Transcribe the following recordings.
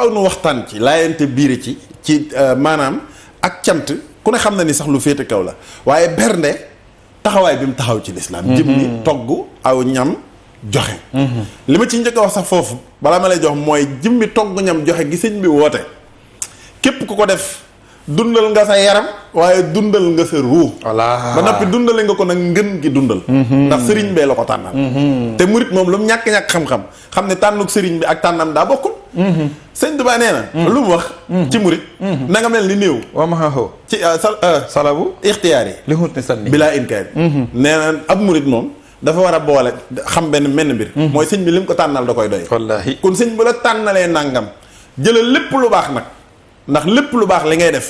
faaw nu waxtaan ci laayante biir ci maanaam ak cant ku ne xam na ni sax lu féete kaw la waaye bernde taxawaay bi mu taxaw ci lislaam jëmmi togg aw ñam joxe li ma ci njëkk a wax sax foofu balaa ma lay jox mooy jëmmi togg ñam joxe gi sëñ bi woote képp ku ko def dundal nga sa yaram waaye dundal nga sa ruu ba noppi dundale nga ko nag ngën gi dundal ndax sëriñ bee la ko tànnal te murit moom lu mu ñàkk-ñàkk xam-xam xam ne tànnuk sëriñ bi ak tànnam daa bokkul sëñ Tuubaa nee na lu mu wax ci murit na nga mel ni néew wamaxaxoo ci salabu ixtiyaar yi li xut ni sanni bilaa inkaar nee na ab murit moom dafa war a boole xam benn menn mbir mooy sëñ bi li mu ko tànnal da koy doy wallaahi kon sëñ bu la tànnalee nàngam jëlal lépp lu baax nag ndax lépp lu baax li ngay def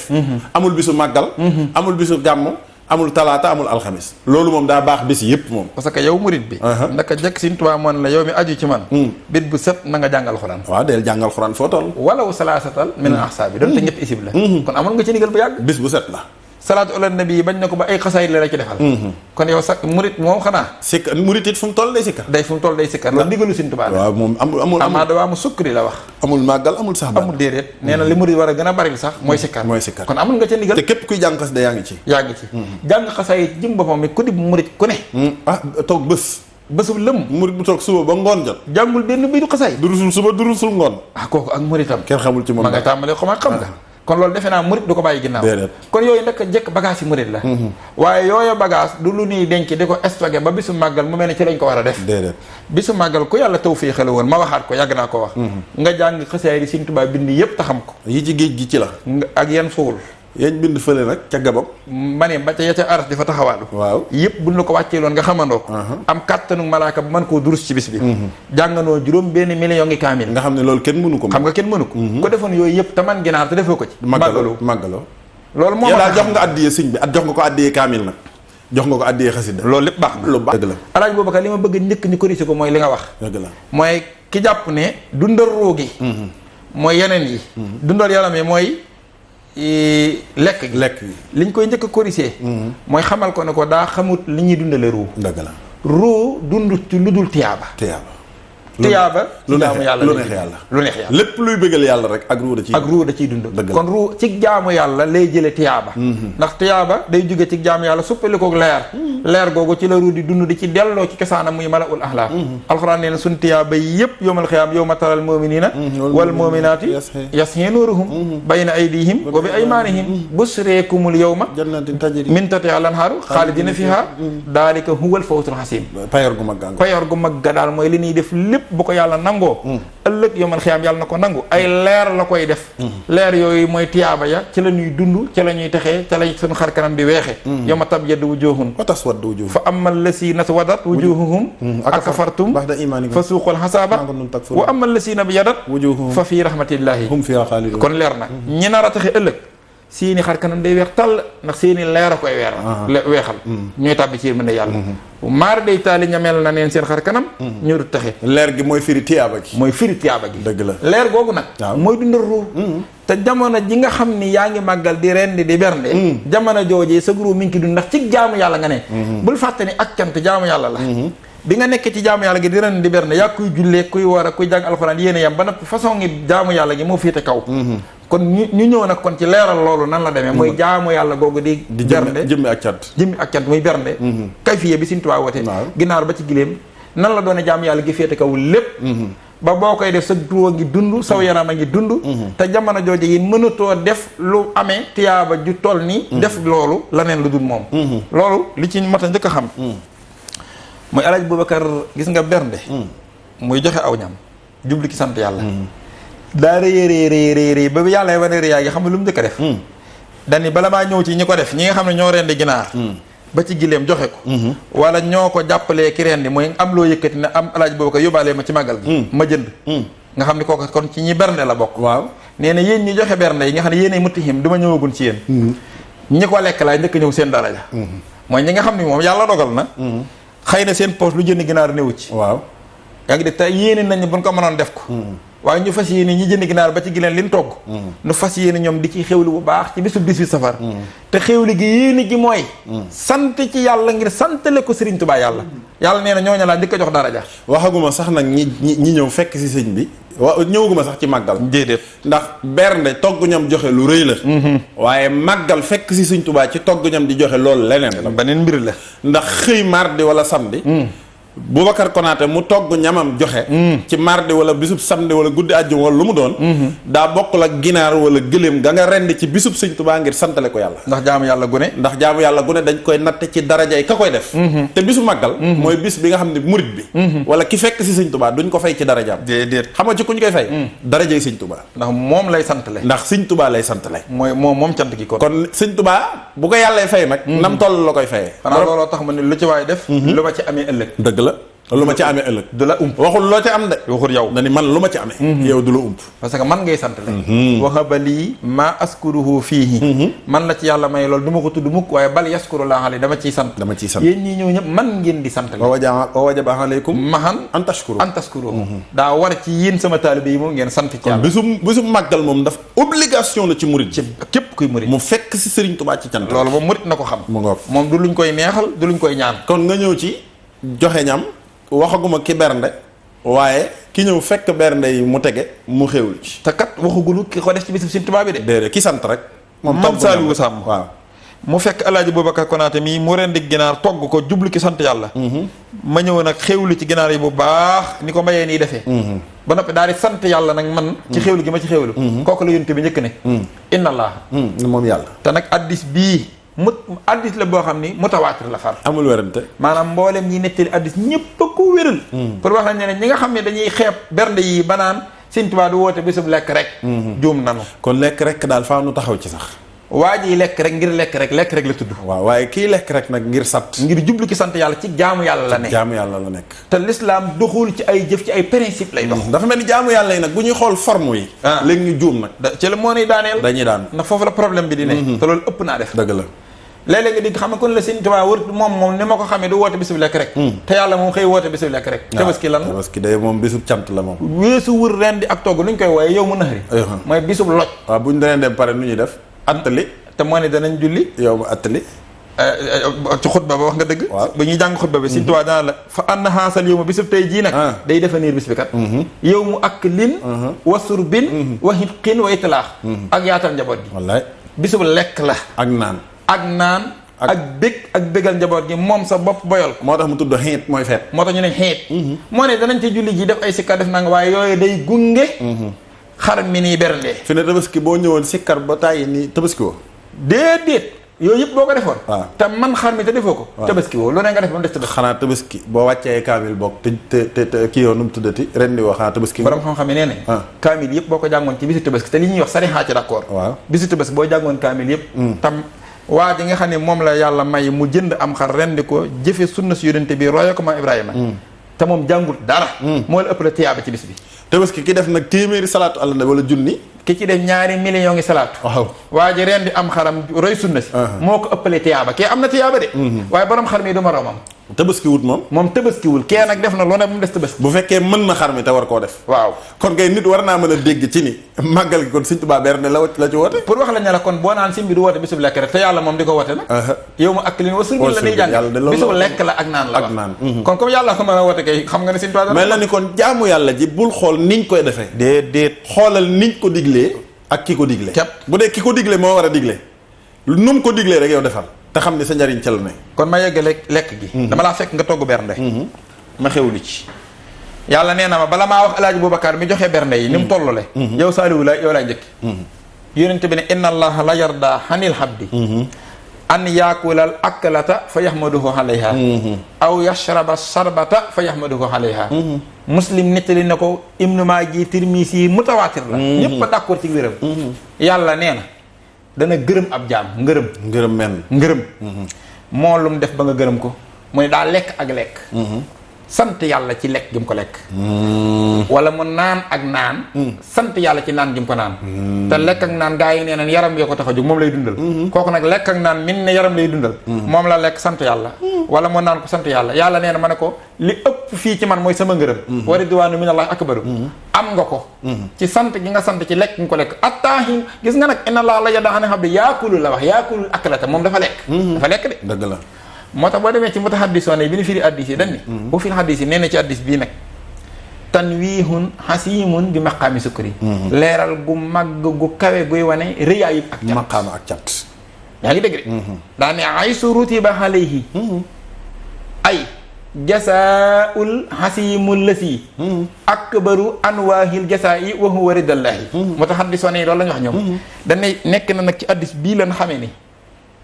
amul bisu màggal amul bisu gàmm amul talaata amul alxamis loolu moom daa baax bis yëpp moom parce que yow murit bi ndaka jekk Sëñ Tuubaa moon la yow mi aju ci man bit bu set na nga jàngal xuraan waaw del jàngal xuraan foo toll walaw salaasatal min ahsaabi doon te ñett isib la kon amoon nga ci ndigal bu yàgg bis bu set la salaatu ala nabi yi bañ na ko ba ay xasaayit la ci defal kon yow sax murit moom xanaa sikkar murit it fu mu toll day sikkar day fu mu toll day sikkar loolu ndigalu Sëñ Tuubaa waaw moom amul amaa dawaa mu sukkri la wax amul màggal amul sax amul déedéet nee na li murit war a gën a bari sax mooy sikkar kon amul nga ca ndigal te képp kuy jàng xas da yaa ngi ci jàng xasaayit jëm boppam mi ku di murit ku ne toog bésub lëm murit bu toog suba ba ngoon jot jàngul benn biiru xasaayit durusul suba durusul ngoon kooku ak muritam kenn xamul ci moom ma nga tàmbalee xam nga kon loolu defe naa murit du ko bàyyi ginnaaw kon yooyu nag jëkk bagage yi murit la waaye yooyu bagage du lu ñuy denc di ko stocké ba bisu màggal mu mel ne ci lañ ko war a def bisu màggal ku yàlla taw fii xale woon ma waxaat ko yàgg naa ko wax nga jàng xasaay yi Sëñ Tuubaa bind yépp te xam ko yi ci géej gi ci la ak yan suul yañ bind fële nag ca Gabon ma ne ba ca ya ca aras di fa taxawaalu waaw yëpp buñ la ko wàccee loon nga xamandoo ko am kàttanu malaaka bu mën koo durus ci bis bi jànganoo juróom benn million ngi kaamil nga xam ne loolu kenn mënu ko xam nga kenn mënu ko ko defoon yooyu yëpp te man ginaar te defoo ko ci màggaloo loolu moo daal jox nga addiyee sëñ bi jox nga ko addiyee kaamil nag jox nga ko addiyee xasida loolu lépp baax na lu baax dëgg la alaaj Boubacar li ma bëgg njëkk ñu corrigé ko mooy li nga wax dëgg la mooy ki jàpp ne dundal ruu gi mooy yeneen yi dundal yaram yi mooy lekk gi liñ koy njëkk a corrigé mooy xamal ko ne ko daa xamut li ñuy dundale ruu dëgg la ruu dund ci lu dul tiyaaba lu neex yàlla lu neex yàlla lépp luy bëggal yàlla rek ak ruu da ciy dund kon ruu ci jaamu yàlla lay jële tiyaaba ndax tiyaaba day jóge ci jaamu yàlla suppalikook leer googu ci la ruu di dund di ci delloo ci cosaanam muy malaul axlaa alxuraan nee na suñ tiyaaba yi yëpp yawmal xiyaam yawma taral muminina wal muminaati yas'ii nuuruhum bayna aydihim wa bi aymaanihim busreekumul yawma jannatin tajri min tahtihaa al-anhaaru xaalidina fiihaa daalika huwal fawzul xasiim payoor gu mag ga daal mooy li ñuy def lépp bu ko yàlla nangoo ëllëg yomal xiyaam yàlla na ko nangu ay leer la koy def leer yooyu mooy tiyaaba ya ci la ñuy dund ci la ñuy texee ca lay suñu xar kanam di weexe yawma tabyaddu wujuuhun wa taswaddu wujuuhun fa ammal lasiina swadat wujuuhuhum akafartum ba'da iimaanikum fa suuqul xasaaba wa ammal lasiina byadat wujuuhuhum fa fii rahmatillahi hum fiihaa xaaliduun kon leer na ñi nar a taxe ëllëg seeni xar kanam day weex tàll ndax seeni leer a koy weexal ñooy tàbbi ci yërmande yàlla maar day taali ñameel na neen seen xar kanam ñu du taxe leer gi mooy firi tiyaaba gi dëgg la leer googu nag mooy dundal ruu te jamono ji nga xam ni yaa ngi màggal di rendi di bernde jamono joojee sa ruu mi ngi ki dund ndax ci jaamu yàlla nga ne bul fàtte ni ak cant jaamu yàlla la bi nga nekkee ci jaamu yàlla gi di rendi di bernde yaa kuy jullee kuy war a kuy jàng alxuraan yéen a yam ba nag façon ngi jaamu yàlla gi moo féete kaw kon ñu ñëw nag kon ci leeral loolu nan la demee mooy jaamu yàlla googu di bernde jëmmi ak cant muy bernde kayfiye bi Sëñ Tuubaa woote ginnaar ba ci giléem nan la doone jaamu yàlla gi féete kaw lépp ba boo koy def sa ruwa ngi dund saw yaram a ngi dund te jamono jooju yi mënatoo def lu amee tiyaaba ju toll ni def loolu laneen lu dul moom loolu li ci mat a njëkk a xam mooy alaaj Boubacar gis nga bernde muy joxe aw ñam jublu ci sant yàlla daa rëy ba yàlla wane rëyaay gi xam nga lu mu njëkk a def dani bala maa ñëw ci ñi ko def ñi nga xam ne ñoo rendi ginaar ba ci gileem joxe ko wala ñoo ko jàppalee ki rendi mooy am loo yëkkati ne am alaaj Boubacar yóbbaalee ma ci màggal gi ma jënd nga xam ne kooku kon ci ñi bernde la bokk waaw nee na yéen ñi joxe bernde yi nga xam ne yéenay muttihim du ma ñëwagun ci yéen ñi ko lekk laay njëkk ñëw seen daraja mooy ñi nga xam ne moom yàlla dogal na xëy na seen poche lu jënd ginaar néew ci waaw yaa ngi def te yéene nañ buñ ko mënoon def ko waaye ñu fas yéene ñi jënd ginaar ba ci gileen liñ togg ñu fas yéene ñoom di ci xewli bu baax ci bisu 18 safar te xewli gi yéene gi mooy sant ci yàlla ngir santale ko Serigne Touba yàlla nee na ñooñu laa njëkk a jox daraja. waxaguma sax nag ñi ñëw fekk si sëñ bi ñëwaguma sax ci màggal déedéet ndax bernde togg ñam joxe lu rëy la waaye màggal fekk si sëñ Touba ci togg ñam di joxe loolu leneen la beneen mbir la ndax xëy mardi wala samedi Boubacar Konaté mu togg ñamam joxe ci mardi wala bisub samedi wala guddi àjjuma wala lu mu doon daa bokkul ak ginaar wala gëléem ga nga rend ci bisub sëñ Tuubaa ngir santale ko yàlla ndax jaamu yàlla gune dañ koy natt ci darajay ka koy def te bisu màggal mooy bis bi nga xam ne murit bi wala ki fekk si sëñ Tuubaa duñ ko fay ci darajaam déedéet xam nga ci ku ñu koy fay darajay sëñ Tuubaa ndax moom lay santale ndax sëñ Tuubaa lay santale moom cant gi kon sëñ Tuubaa bu ko yàllay fay nag nam toll la koy fayee xanaa looloo tax ma ne lu ci waay def lu ma ci amee ëllëg dëgg la lu ma ci amee ëllëg du la ump waxul loo ci am de waxul yow na ni man lu ma ci amee yow du la ump parce que man ngay sant la waxaba lii maa askuruhu fiihi man la ci yàlla may loolu du ma ko tudd mukk waaye bal yaskuru laa xale dama ciy sant yéen ñii ñëw ñëpp man ngeen di sant la wa wajaba alaykum mahan an tashkuru daa war ci yéen sama taalibe yi moom ngeen sant ci yàlla bisum màggal moom daf obligation la ci murit ci képp kuy murit mu fekk si Serigne Touba ci cant loolu moom murit na ko xam mu ngoog moom du luñ koy neexal du luñ koy ñaan kon nga ñëw ci joxe ñam waxaguma ki bernde waaye ki ñëw fekk bernde yi mu tege mu xewul ci te kat waxagulu ki ko def ci bisub Sëriñ Tuubaa bi de déedéet ki sant rek moom Saliou Samb waaw mu fekk Alaaji Boubacar Konaté mii mu rendi ginaar togg ko jublu ki sant yàlla ma ñëw nag xewlu ci ginaar yi bu baax ni ko mbayee nii defee ba noppi daal di sant yàlla nag man ci xewlu gi ma ci xewlu kooku la yonent bi njëkk ne inna allah moom yàlla te nag addis bii addis la boo xam ni mutawaatir la far amul werante maanaam mboolem ñi nettali addis ñëpp a ko wéral pour wax la ne ñi nga xam ne dañuy xeeb bernde yi ba naan Sëñ Tuubaa du woote bisub lekk rek juum nanu kon lekk rek daal faa nu taxaw ci sax waa ji lekk rek ngir lekk rek la tudd waaw waaye kii lekk rek nag ngir sant ngir jublu ki sant yàlla ci jaamu yàlla la nekk jaamu yàlla la nekk te l'islam doxul ci ay jëf ci ay principe lay dox dafa mel ni jaamu yàlla yi nag bu ñuy xool forme yi léegi ñu juum nag ci la moo nuy daaneel dañuy daan ndax foofu la problème bi di ne te loolu ëpp naa def dëgg la léeg-léeg nga dégg xam nga kon la Sëñ Tuubaa wër moom ni ma ko xamee du woote bisub lekk rek te yàlla moom xëy woote bisub lekk rek tabaski lan tabaski day moom bisub cant la moom weesu wër ren di ak togg nu ñu koy wooye yow mu naxari mooy bisub loj waaw bu ñu daneen dem pare nu ñuy def attali te moo ne danañ julli yow mu attali ci xutba ba wax nga dëgg ba ñuy jàng xutba bi Sëñ Tuubaa dana la fa ann xaasal yow ma bisub tey jii nag day définir bis bi kat yow mu ak lin wa surbin wa hitqin wa itlaax ak yaatal njaboot gi wallaay bisub lekk la ak naan ak bégal njaboot gi moom sa bopp boyal moo tax mu tudd xiit mooy feet moo tax ñu ne xiit moo ne danañ ci julli ji def ay sikka def nanga waaye yooyu day gunge xar mi nii berndee fi ne tabaski boo ñëwoon sikkar ba tàyyi nii tabaski woo déedéet yooyu yëpp boo ko defoon waaw te man xar mi te defoo ko tabaski woo lu ne nga def ba mu des tabaski xanaa tabaski boo wàccee kaamil boog te kii yoon nu mu tuddati ren di woo xanaa tabaski borom xam-xam yi nee nañ kaamil yëpp boo ko jàngoon ci bisu tabaski te li ñuy wax sarixaa ci d'accord waaw bisu tabaski boo jàngoon kaamil yëpp tam waa ji nga xam ne moom la yàlla may mu jënd am xar rendi ko jëfe sunna si yonente bi royo ko maam Ibrahima te moom jàngul dara moo la ëpp la tiyaaba ci bis bi tabaski ki def nag téeméeri salaatu àlla nabi wala junni ki ci def 2 millions ngi salaatu waaw waa ji rendi am xaram roy sunna si moo ko ëppale tiyaaba kee am na tiyaaba de waaye borom xar mi du moroomam tabaski wut moom tabaskiwul kee nag def na lu ne bu mu des tabaski bu fekkee mën na xar mi te war koo def waaw kon kay nit war naa mën a dégg ci ni màggal gi kon Sëñ Tuubaa bernde la ci woote pour wax la ne la kon boo naan sëñ bi du woote bisub lekk rek te yàlla moom di ko woote nag yow ma ak lin wa surbin la niy jàng bisub lekk la ak naan la ak naan kon comme yàlla ko mën a woote kay xam nga ne Sëñ Tuubaa mel na ni kon jaamu yàlla ji bul xool niñ koy defee déedéet xoolal niñ ko diglee ak ki ko digle bu dee ki ko digle moo war a digle nu mu ko diglee rek yow defal te xam ne sa njariñ ca la ne kon ma yeggale lekk gi dama laa fekk nga togg bernde ma xewlu ci yàlla nee na ma bala maa wax Alaaji Boubacar mi joxe bernde yi ni mu tollule yow Saliou la yow laay njëkk yonente bi ne inna allaha la yarda hanil habdi an yaakulal aklata fa yahmaduhu alayha aw yashraba sarbata fa yahmaduhu alayha muslim nettali na ko ibnu maaji tirmisi mutawaatir la ñépp a d'accord ci wéram yàlla nee na dana gërëm ab jaam ngërëm moo lu mu def ba nga gërëm ko mu ne daa lekk ak lekk sant yàlla ci lekk gi mu ko lekk wala mu naan ak naan sant yàlla ci naan gi mu ko naan te lekk ak naan gaa yi nee nañ yaram yoo ko tax a jóg moom lay dundal kooku nag lekk ak naan min ne yaram lay dundal moom la lekk sant yàlla wala mu naan ko sant yàlla yàlla nee na ma ne ko li ëpp fii ci man mooy sama ngërëm wa ridwaanu minallahi akbaru am nga ko ci sant gi nga sant ci lekk gi nga ko lekk attaahin gis nga nag inna laa la yadaxane xam de yaakulu la wax yaakulul aklata moom dafa lekk dafa lekk de dëgg la moo tax boo demee ci mutahaddisone yi bi ñu firi addis yi dañ ni bu fil addis yi nee na ci addis bii nag tanwiihun xasiimun bi maqaami sukkuri leeral gu màgg gu kawe guy wane rëyaayib ak cat maqaama ak cat yaa ngi dégg de daa ne ay surutiba alayhi ay jasaul xasiimul lasi akbaru anwaahil jasaa'i wa huwa ridallaahi mutahaddisone yi loolu la ñu wax ñoom dañ ne nekk na nag ci addis bii lan xamee ni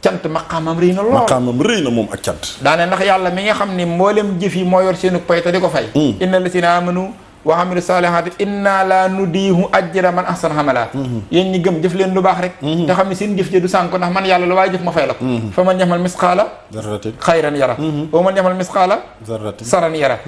cant maqaamam rëy na lool maqaamam rëy na moom ak cant daane ndax yàlla mi nga xam ni mboolem jëf yi moo yor seenu pay te di ko fay inna lasina amanu wa amilu saalihaati inna la nudiihu ajra man ahsana amala yéen ñi gëm jëf leen lu baax rek te xam ne seen jëf ji du sànk ndax man yàlla lu waaye jëf ma fay la ko fa man yaxmal misqaala zarratin xayran yara wa man yaxmal misqaala zarratin saran yara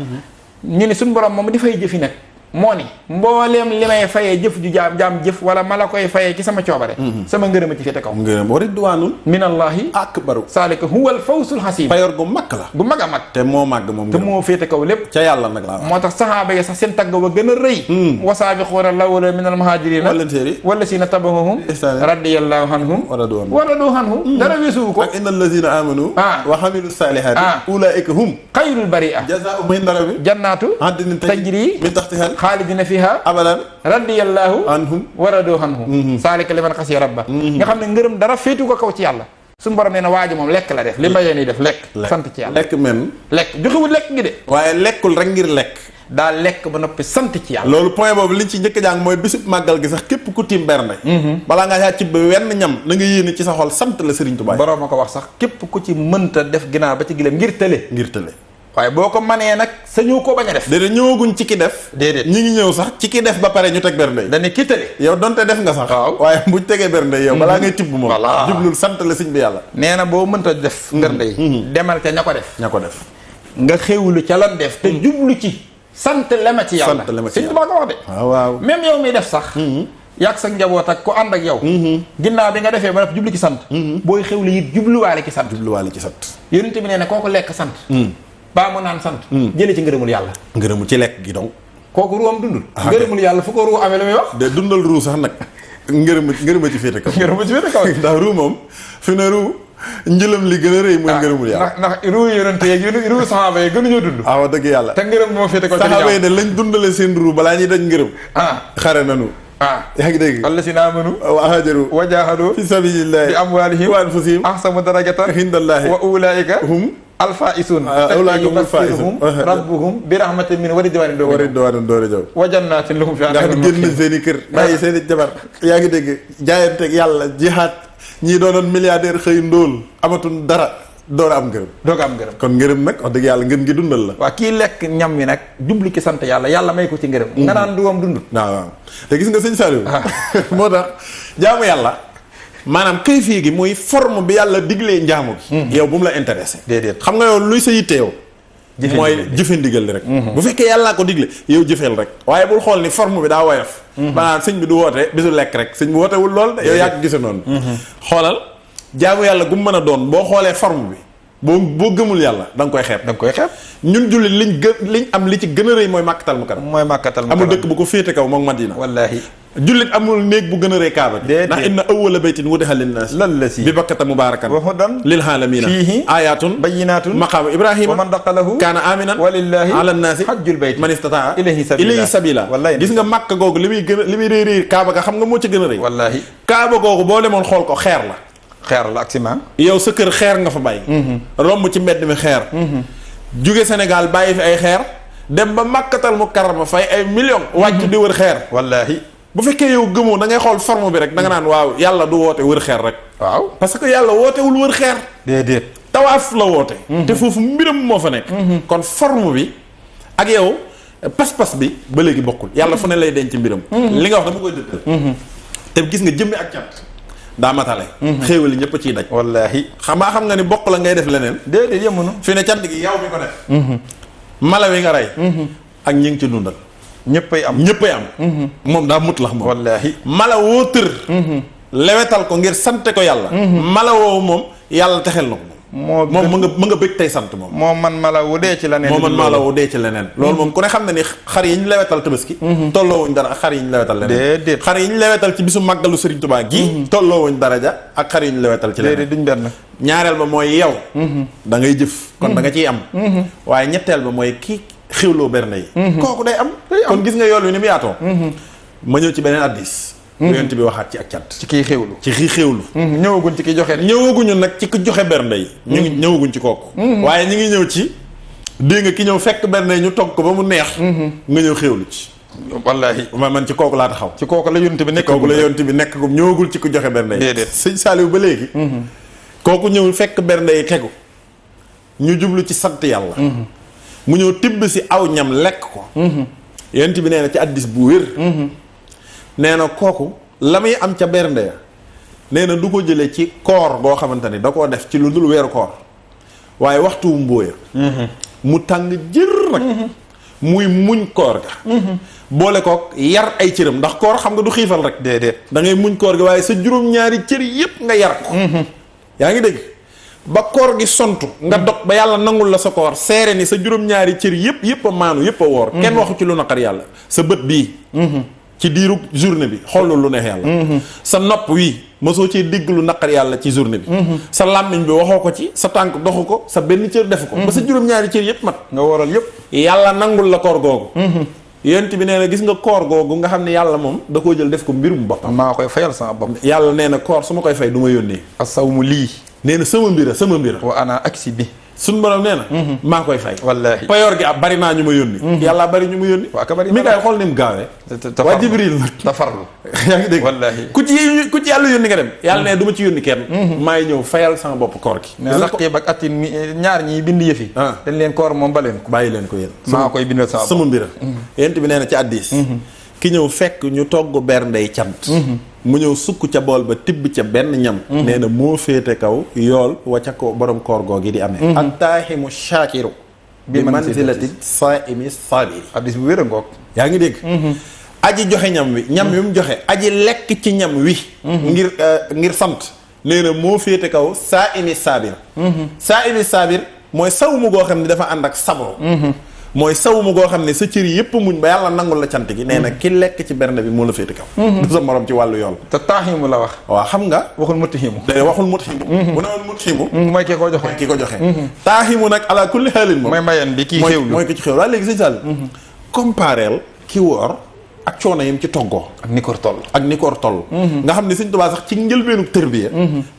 ñu ne suñu borom moom di fay jëfi nag moo ni mbooleem li may fayee jëf ju jaam jëf wala ma la koy fayee ci sama coobare sama ngërëma ci féete kaw ngërëm wa ridwaanun minallahi akbaru saalika huwal fawsul xasiim payoor gu mag la gu mag a mag te moo màgg moom te moo féete kaw lépp ca yàlla nag laa wax moo tax saxaaba yi sax seen tagg wa gën a rëy wasaabiquuna lawwaluna minal muhaajiriina wallazina tabauhum radiyallahu anhum wa radu anhu dara weesuwu ko ak innal lazina amanu wa amilu saalihaati ulaa'ika hum xayrul bari'a jazaa'uhum inda rabbihim jannaatu adnin tajri min tahtiha xaalidina fiha abadan radiyallahu anhum wa radu anhu saalika liman xasiya rabba nga xam ne ngërëm dara féetu ko kaw ci yàlla suñu borom nee na waa ji moom lekk la def li mbayee nii def lekk sant ci yàlla lekk men lekk joxewul lekk gi de waaye lekkul rek ngir lekk daa lekk ba noppi sant ci yàlla loolu point boobu liñ ci njëkk a jàng mooy bisub màggal gi sax képp ku tiim bernde balaa ngaa caa cib wenn ñam na nga yéene ci sa xol sant la Sëriñ Tuubaa borom a ko wax sax képp ku ci mënta def ginaar ba ci gileem ngir tële waaye boo ko manee nag sañu ko bañ a def déedéet ñëwaguñ ci ki def déedéet ñi ngi ñëw sax ci ki def ba pare ñu teg bernde yi dañu ki tële yow donte def nga sax waaw waaye buñ tegee bernde yi yow balaa ngay tibb moom voilà jublul sant la sëñ bi yàlla nee na boo mënta def bernde yi demal ca ña ko def nga xewlu ca lan def te jublu ci sant lema ci yàlla sëñ Tuubaa ko wax de waaw même yow mi def sax yàgg sa njaboot ak ku ànd ak yow ginnaaw bi nga defee ba def jublu ci sant booy xewlu it jubluwaale ci sant yonent bi nee na kooku lekk sant baa mu naan sant jële ci ngërëmul yàlla ngërëmu ci lekk gi donc kooku ruwam dundul ngërëmul yàlla fu ko ruu amee lu muy wax de dundal ruu sax nag ngërëma ci féete kaw ngërëma ci féete kaw ndax ruu moom fi ne ruu njëlam li gën a rëy mooy ngërëmul yàlla ndax ruu yonente yeeg ruu saxaaba yi gënuñoo dund waaw dëgg yàlla te ngërëm moo féete kaw saxaaba yi de lañ dundale seen ruu balaa ñuy daj ngërëm xare nanu yaa ngi dégg allazina amanu wa hajaru wa jahadu fi sabilillahi bi amwalihim wa anfusihim ahsanu darajatan indallahi wa ulaika hum alfaaisun yubashshiruhum rabbuhum bi rahmatin min wa ridwanin doore jaw wa jannatin lahum fiha nga xam génn seen i kër bàyyi seen i jabar yaa ngi dégg jaayanteeg yàlla jihaad ñii doonoon milliardaire xëy ndóol amatul dara door a am ngërëm doog a am ngërëm kon ngërëm nag wax dëgg yàlla ngën gi dundal la waaw kii lekk ñam wi nag jubli ki sant yàlla may ko ci ngërëm nga naan duwam dundul waaw te gis nga sëñ Saliou moo tax jaamu yàlla maanaam kayfie gi mooy forme bi yàlla diglee njaamu gi yow bu mu la intéressé déedéet xam nga yow luy sa yitte yow mooy jëfe ndigal li rek bu fekkee yàllaa ko digle yow jëfeel rek waaye bul xool ni forme bi daa woyof maanaam sëñ bi du woote bisu lekk rek sëñ bi wootewul lool de yow yaa ko gise noonu xoolal jaamu yàlla gu mu mën a doon boo xoolee forme bi boo gëmul yàlla da nga koy xeeb ñun jullit liñ am li ci gën a rëy mooy màkkatal mukarram amul dëkk bu ko féete kaw moom Madina wallaahi jullit amul néeg bu gën a rëy kaaba bi ndax inna awwala baytin wudi'a linnaas lallazii bi bakkata mubaarakan wa hudan lil aalamiina fiihi aayaatun bayyinaatun maqaamu ibrahima wa man daxalahu kaana aaminan walillaahi ala nnaasi hajjul bayti man istataa ilayhi sabila gis nga màkk googu li muy rëy kaaba ga xam nga moo ci gën a rëy wallaahi kaaba googu boo demoon xool ko xeer la ak ciment yow sa kër xeer nga fa bàyyi romb ci mbedd mi xeer jóge Sénégal bàyyi fi ay xeer dem ba màkkatal mukarrama fay ay millions wàcc di wër xeer wallaahi bu fekkee yow gëmoo da ngay xool forme bi rek da nga naan waaw yàlla du woote wër xeer rek waaw parce que yàlla wootewul wër xeer déedéet tawaaf la woote te foofu mbiram moo fa nekk kon forme bi ak yow pas-pas bi ba léegi bokkul yàlla fu ne lay denc mbiram li nga wax dama koy dëggal te gis nga jëmmi ak cant daa matale xéewali ñëpp ciy daj wallaahi xam nga ni bokk la ngay def leneen déedéet yëmunu fi ne cant gi yow mi ko def mala wi nga rey ak ñi ngi ci dundal ñëppay am moom daa mut lax moom wallaahi mala woo tër lewetal ko ngir sante ko yàlla mala woowu moom yàlla texel na ko moom ma nga bëgg tey sant moom man mala wu dee ci leneen loolu moom ku ne xam ne ni xar yi ñu lewetal tabaski tolloowuñ dara ak xar yi ñu lewetal leneen déedéet xar yi ñu lewetal ci bisu màggalu Sëriñ Tuubaa gi tolloowuñ daraja ak xar yi ñu lewetal ci leneen déedéet duñ benn ñaareel ba mooy yow da ngay jëf kon da nga ciy am waaye ñetteel ba mooy kii xewloo berne yi kooku day am kon gis nga yool wi ni mu yaatoo ma ñëw ci beneen addis yonent bi waxaat ci ak cant ci kii xewlu ñëwaguñ ci ki joxe ñëwaguñu nag ci ki joxe bernde yi ñu ngi ñëwaguñ ci kooku waaye ñu ngi ñëw ci dégg nga ki ñëw fekk bernde yi ñu togg ko ba mu neex nga ñëw xewlu ci wallaahi man ci kooku laa taxaw ci kooku la yonent bi nekk kooku la yonent bi nekk ko ñëwagul ci ku joxe bernde yi déedéet sëñ Saliou ba léegi kooku ñëw fekk bernde yi tegu ñu jublu ci sant yàlla mu ñëw tibb si aw ñam lekk ko yonent bi nee na ci addis bu wér nee na kooku la muy am ca bernde ya nee na du ko jële ci koor boo xamante ni da koo def ci lu dul weeru koor waaye waxtu wu mbóoya mu tàng jër nag muy muñ koor ga boole kook yar ay cëram ndax koor xam nga du xiifal rek déedéet da ngay muñ koor gi waaye sa juróom-ñaari cër yépp nga yar ko yaa ngi dégg ba koor gi sontu nga dog ba yàlla nangul la sa koor seere ni sa juróom-ñaari cër yépp a maanu yépp a woor kenn waxu ci lu naqar yàlla sa bët bii ci diiru journée bi xoolul lu neex yàlla sa nopp wi mosoo cee dégg lu naqar yàlla ci journée bi sa làmmiñ bi waxoo ko ci sa tànk doxu ko sa benn cër defu ko ba sa juróom-ñaari cër yépp mat nga waral yépp yàlla nangul la koor googu yonent bi nee na gis nga koor googu nga xam ne yàlla moom da koo jël def ko mbirum boppam maa koy fayal sama bopp yàlla nee na koor su ma koy fay du ma yónnee asawmu lii nee na sama mbira wa ana aksi bi suñu borom nee na maa koy fay wallaahi payoor gi bari naa ñu ma yónni yàlla bari ñu ma yónni mi ngay xool ni mu gaawee waa Jibril nag ta farlu yaa ngi dégg wallaahi ku ci yàlla yónni nga dem yàlla ne du ma ci yónni kenn maay ñëw fayal sama bopp koor gi mais Raqib ak Atin ñaar ñi bind yëf yi dañ leen koor moom ba leen ko bàyyi leen ko yéen maa koy bindal sama mbira yent bi nee na ci addis ki ñëw fekk ñu togg berndey cant mu ñëw sukk ca bool ba tibb ca benn ñam nee na moo féete kaw yool wa ca ko borom koor googi di amee ak taaximu shaakiru bi manzilati saa'imi saabiri addis bu wér a ngoog yaa ngi dégg aji joxe ñam wi ñam wi mu joxe aji lekk ci ñam wi ngir sant nee na moo féete kaw saa'imi saabir saa'imi saabir mooy sawmu goo xam ne dafa ànd ak sabro mooy sawmu goo xam ne sa cër yépp muñ ba yàlla nangul la cant gi nee na ki lekk ci bernde bi moo la féete kaw du sa morom ci wàllu yool te taaximu la wax waaw xam nga waxul mutihimu waxul mutihimu bu ne woon mutihimu mooy ki ko joxe taaximu nag ala kulli xaalin moom mooy mayen bi kii xewlu mooy ki ci xewlu waaye léegi sëñ Sall compareel ki woor ak coono yim ci toggoo ak ni koor toll nga xam ne sëñ Tuubaa sax ci njëlbeenu tërbiya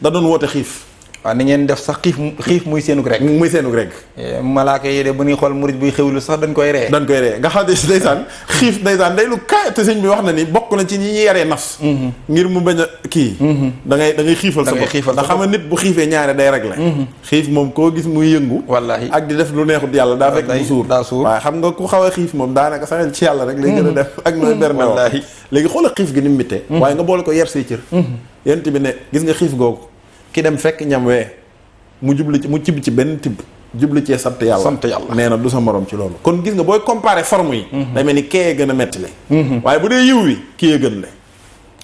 da doon woote xiif waaw ni ngeen def sax xiif muy seenug rek malaaka yi de bu ñuy xool murid buy xewlu sax dañ koy ree nga xam ne ndeysaan xiif ndeysaan day lu kaay te sëñ bi wax na ni bokk na ci ñi ñuy yaree nafs ngir mu bañ a kii da ngay xiifal sa bopp ndax xam nga nit bu xiifee ñaare day régler xiif moom koo gis muy yëngu wallaahi ak di def lu neexut yàlla daa fekk mu suur waaye xam nga ku xaw a xiif moom daanaka saxel ci yàlla rek lay gën a def ak nooy berne wallaahi léegi xoola xiif gi ni mu mittee waaye nga boole ko yer say cër yent bi ne gis nga xiif googu ki dem fekk ñam wee mu tibb ci benn tibb jublu cee sant yàlla nee na du sa morom ci loolu kon gis nga booy comparer forme yi day mel ni kee gën a metti le waaye bu dee yiw wi kii gën le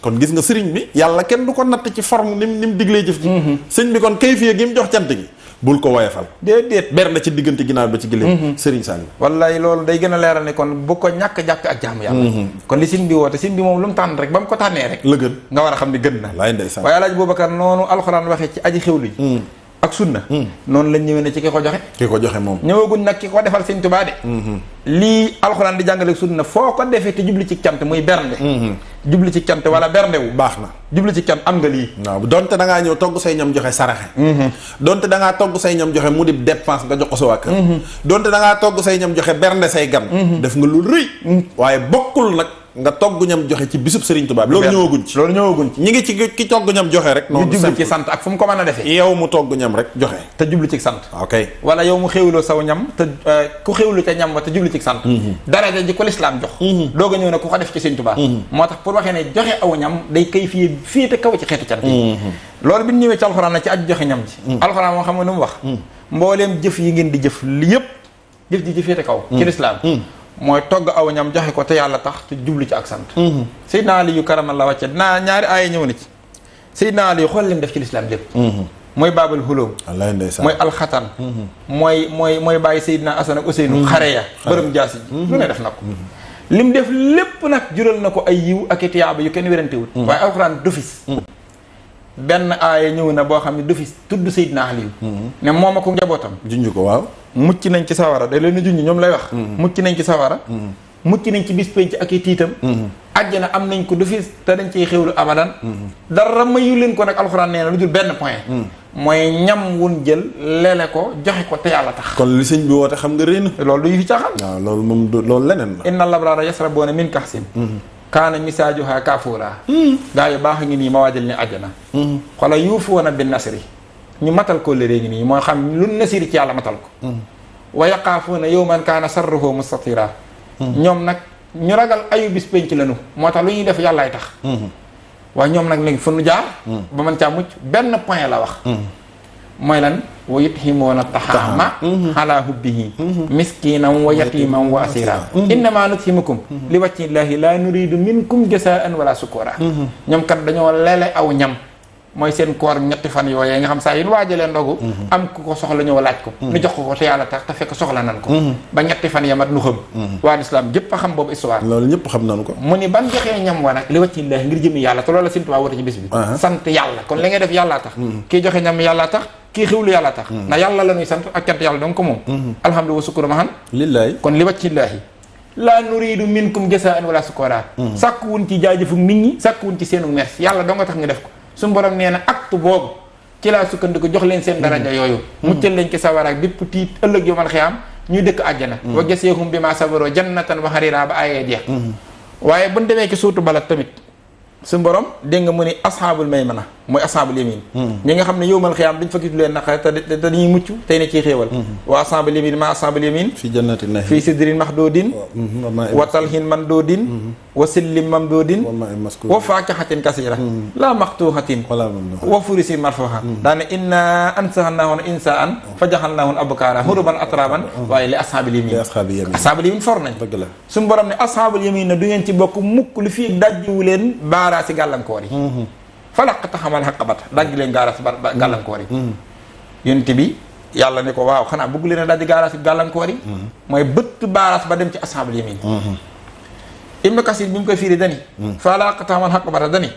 kon gis nga sëriñ bi yàlla kenn du ko natt ci forme ni mu diglee jëf ji sëñ bi kon kayfiya gi mu jox cant gi bul ko woyofal déedéet ber na ci diggante ginnaaw ba ci giléem sëriñ Sall wallaay loolu day gën a leeral ne kon bu ko ñàkk jàkk ak jaamu yàlla kon li sëñ bi woote sëñ bi moom lu mu tànn rek ba mu ko tànnee rek la gën nga war a xam ni gën na wallaay ndeysaan waaye Alaaji Boubacar noonu alxuraan waxee ci aji xewlu ji ak sunna noonu lañ ñëwee ne ci ki ko joxe moom ñëwaguñ nag ki ko defal sëñ Tuubaa de lii alxuraan di jàngale sunna foo ko defee te jubli ci cant muy bernde jubli ci cant wala bernde wu baax na jubli ci cant am nga lii waaw donte da ngaa ñëw togg say ñam joxe saraxe donte da ngaa togg say ñam joxe mu di dépense nga jox ko sa waa kër donte da ngaa togg say ñam joxe bernde say gan def nga lu rëy waaye bokkul nag nga togg ñam joxe ci bisub Serigne Touba loolu ñëwaguñ ci ñi ngi ci ki togg ñam joxe rek noonu jubli ci sant ak fu mu ko mën a defee yow mu togg ñam rek joxe te jubli ci sant ok wala yow mu xéwloo saw ñam te ku xéwlu ca ñam wa te jubli ci sant daraja ji ko lislaam jox doog a ñëw ne ku ko def ci Serigne Touba moo tax pour waxee ne joxe aw ñam day kay fii te kaw ci xeetu cant yi loolu bi ñu ñëwee ci alxuraan na ci aj joxe ñam ji alxuraan moo xam nga nu mu wax mbooleem jëf yi ngeen di jëf yépp jëf ji féete kaw ci lislaam mooy togg aw ñam joxe ko te yàlla tax te jublu ci ak sant Seydina Ali yu karamallahu wàcce dinaa ñaari aaya ñëw na ci Seydina Ali yu xool lim def ci lislaam lépp mooy baabal xulóom mooy alxatan mooy bàyyi Seydina Asan ak Useynu xare ya bërëm jaasi lu ne def na ko lim def lépp nag jural na ko ay yiw ak i tiyaaba yu kenn wérantewul waaye alxuraan dofis benn aaya ñëw na boo xam ne dofis tudd Seydina Ali ne moom ak njabootam junj ko waaw mucc nañ ci sawara da leen junj ñoom lay wax mucc nañ ci sawara mucc nañ ci bis penc ak i tiitam àjjana am nañ ko dofis te dañ ciy xewlu abadan dara mayu leen ko nag alxuraan nee na lu dul benn point mooy ñam wun jël leele ko joxe ko te yàlla tax kon li sëñ bi woote xam nga réy na loolu du ñu fi caaxaan waaw loolu moom loolu leneen la inna labraara yasrabuuna min kaxsin kaana misaajuha kaafuura gaa yu baax a ngi nii ma waajal ñu àjjana xoola yuufuuna bin nasri ñu matal ko lérée ngi nii moo xam lu nasiri ci yàlla matal ko wa yaqaafuuna yawman kaana sarruhu mustatira ñoom nag ñu ragal ayu bis penc lañu moo tax lu ñuy def yàllaay tax waaye ñoom nag léegi fu nu jaar ba mën caa mucc benn point la wax mooy lan wa yuthimuuna taxaama ala hubbihi miskinan wa yatiman wa asira innama nuthimukum li wajhillahi la nuridu minkum jasaan wala sukura ñoom kat dañoo leele aw ñam mooy seen koor ñetti fan yooyee nga xam saa yin waajalee ndogu am ku ko soxla ñëw laaj ko nu jox ko te yàlla tax te fekk soxla nan ko ba ñetti fan yamat nu xam waa lislaam gépp a xam boobu histoire loolu ñëpp xam nañu ko mu ni ban joxee ñam wa nag li wàccillaahi ngir jëmi yàlla te loolu la Sëñ Tuubaa woote ci bis bi sant yàlla kon li ngay def yàllaa tax kii joxe ñam yàllaa tax kii xiwlu yàllaa tax ndax yàlla la ñuy sant ak cant yàlla donc ko moom alhamdulilah wa sukkur mahan lillaay kon li wàccillaahi laa nuriidu minkum jasaan wala sukura sàkkuwun ci jaajëfug nit ñi sàkkuwun ci seenu merci yàlla doo nga tax nga def ko suñu borom nee na acte boobu ci laa sukkandiku jox leen seen daraja yooyu muccal leen ci sawara ak bépp tiit ëllëg yomal xiyaam ñuy dëkk àjjana wa jaseehum bi ma sabaroo jannatan wa hariira ba ayee jeex waaye buñ demee ci suurtu Balad tamit suñu borom dégg nga mu ni ashaabul maymana mooy ashaabul yamin ñi nga xam ne yowmal xiyaam dañ fa gis leen naqare te dañuy mucc tey ne ciy xéewal wa ashaabul yamin ma ashaabul yamin fi jannatin nahim fii sidrin maxduudin wa talhin mamduudin wa sillim mamduudin wa faakihatin kasiira laa maqtuuhatin wa furisin marfuuha daane inna ansahnaahu insaan fa jaxalnaahu abkaara huruban atraban waaye li ashaabul yamin ashaabul yamin for nañ suñu borom ne ashaabul yamin na du ngeen ci bokk mukk lu fii dajjiwu leen baaraa si gàllankoor yi falaq taxamal xaqabata dajji leen gaaraas ba gàllankoor yi yonent bi yàlla ne ko waaw xanaa bëgg leen a dajji gaaraas bi gàllankoor yi mooy bëtt baaraas ba dem ci ashaabul yamin Ibnu Kasir bi mu koy fiiri dani falaq taxamal xaqabata dani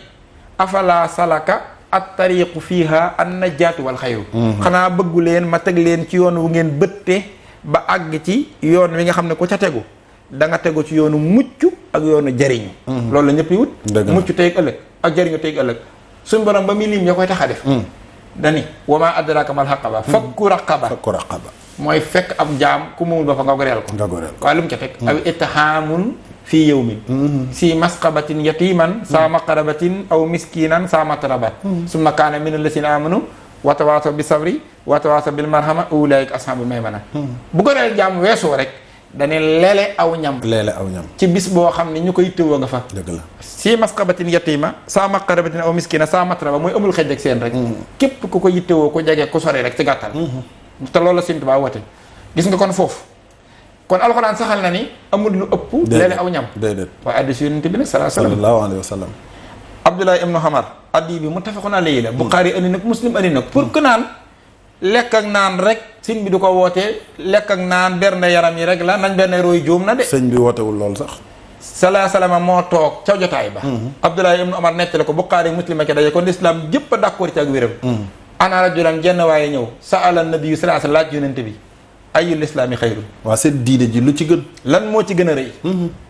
afala salaka at tariqu fiiha an najaatu wal xayru xanaa bëggu leen ma teg leen ci yoon wu ngeen bëtte ba àgg ci yoon wi nga xam ne ku ca tegu da nga tegu ci yoonu mucc ak yoonu jariñu loolu la ñëpp yi wut mucc tey ëllëg ak jariñu tey ëllëg suñu borom ba muy lim ya koy tax a def dani wa maa adraaka mal xaqaba fakku raqaba mooy fekk ab jaam ku mumul ba fa nga goreel ko waaye lu mu ca teg aw itihaamun fii yawmin si masqabatin yatiman saa maqarabatin aw miskinan saa matrabat summa kaana min allasina amanu watawaasaw bi sabri watawaasaw bil marhama ulaika ashabul maymana bu goreel jaam weesoo rek dane leele aw ñam ci bis boo xam ne ñu koy tëwoo nga fa dëgg la si masqabatin yatima saa maqarabatin aw miskina saa matraba mooy amul xëj ak seen rek képp ku ko yittewoo ku jege ku sori rek ci gàttal te loolu la Sëñ Tuubaa woote gis nga kon foofu kon alxuraan saxal na ni amul lu ëpp leele aw ñam déedéet waaye addi yonent bi nag sallallahu alayhi wa sallam Abdullah ibnu Hamar addi bi muttafaqun alayhi la Buxaari andi nag Muslim andi nag pour que naan lekk ak naan rek sëñ bi du ko wootee lekk ak naan bernde yaram yi rek la nañ benn roy juum na de sëñ bi wootewul loolu sax salama moo toog ca jotaay ba Abdullah ibnu Umar nettali ko Buxaari Muslim ak daje kon l'islam gépp a d'accord ci ak wéram ana rajulan jenn waaye ñëw sa'ala nabi sallallahu alayhi wasallam laaj yonente bi ayul islaami xayrun waaw seen diine ji lu ci gën lan moo ci gën a rëy